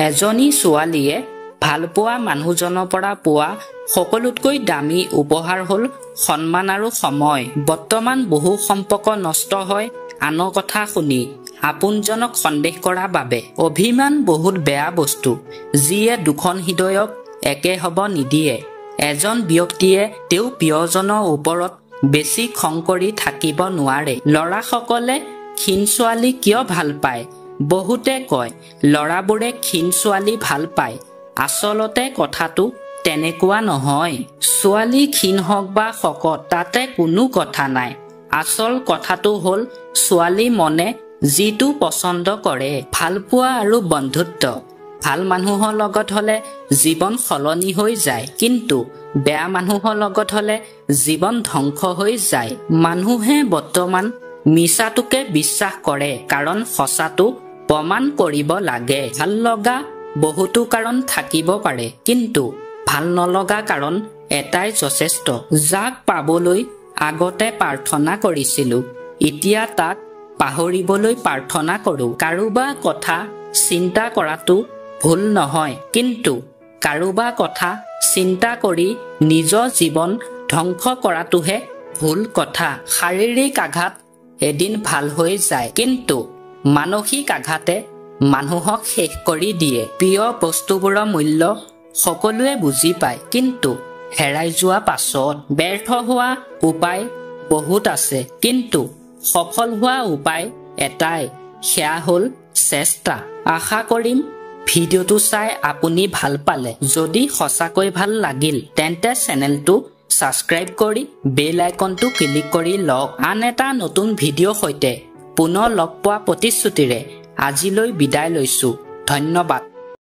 এজনী ছোৱালীয়ে ভালপোৱা মানুহজনৰ পৰা পোৱা সকলোতকৈ দামী উপহাৰ হ'ল সন্মান আৰু সময়। বৰ্তমান বহু সম্পৰ্ক নষ্ট হয় আনৰ কথা শুনি, আপোনজনক সন্দেহ কৰাৰ বাবে। অভিমান বহুত বেয়া বস্তু, যিয়ে দুখন হৃদয়ক একে হ'ব নিদিয়ে। এজন ব্যক্তিয়ে তেওঁৰ প্ৰিয়জনৰ ওপৰত বেছি খং কৰি থাকিব নোৱাৰে। ল'ৰাসকলে ক্ষীণ ছোৱালী কিয় ভাল পায়? বহুতে কয় ল'ৰাবোৰে ক্ষীণ ছোৱালী ভাল পায়। আচলতে কথাটো তেনেকুৱা নহয়। ছোৱালী ক্ষীণ হওক বা শকত তাতে কোনো কথা নাই। আচল কথাটো হ'ল ছোৱালী মনে যিটো পচন্দ কৰে। ভালপোৱা আৰু বন্ধুত্ব ভাল মানুহৰ লগত হ'লে জীৱন সলনি হৈ যায়, কিন্তু বেয়া মানুহৰ লগত হ'লে জীৱন ধ্বংস হৈ যায়। মানুহে বৰ্তমান মিছাটোকে বিশ্বাস কৰে, কাৰণ সঁচাটো প্ৰমাণ কৰিব লাগে। ভাল লগা বহুতো কাৰণ থাকিব পাৰে, কিন্তু ভাল নলগা কাৰণ এটাই যথেষ্ট। যাক পাবলৈ আগতে প্ৰাৰ্থনা কৰিছিলোঁ, এতিয়া তাক পাহৰিবলৈ প্ৰাৰ্থনা কৰোঁ। কাৰোবাৰ কথা চিন্তা কৰাটো ভুল নহয়, কিন্তু কাৰোবাৰ কথা চিন্তা কৰি নিজৰ জীৱন ধ্বংস কৰাটোহে ভুল কথা। শাৰীৰিক আঘাত এদিন ভাল হৈ যায়, কিন্তু মানসিক আঘাতে মানুহক শেষ কৰি দিয়ে। প্ৰিয় বস্তুবোৰৰ মূল্য সকলোৱে বুজি পায়, কিন্তু হেৰাই যোৱা পাছত। ব্যৰ্থ হোৱা উপায় বহুত আছে, কিন্তু সফল হোৱা উপায় এটাই, সেয়া হ'ল চেষ্টা। আশা কৰিম ভিডিঅ'টো চাই আপুনি ভাল পালে। যদি সঁচাকৈ ভাল লাগিল তেন্তে চেনেলটো ছাবস্ক্ৰাইব কৰি বেল আইকনটো ক্লিক কৰি লওক। আন এটা নতুন ভিডিঅ'ৰ সৈতে পুনৰ লগ পোৱা প্ৰতিশ্ৰুতিৰে আজিলৈ বিদায় লৈছোঁ। ধন্যবাদ।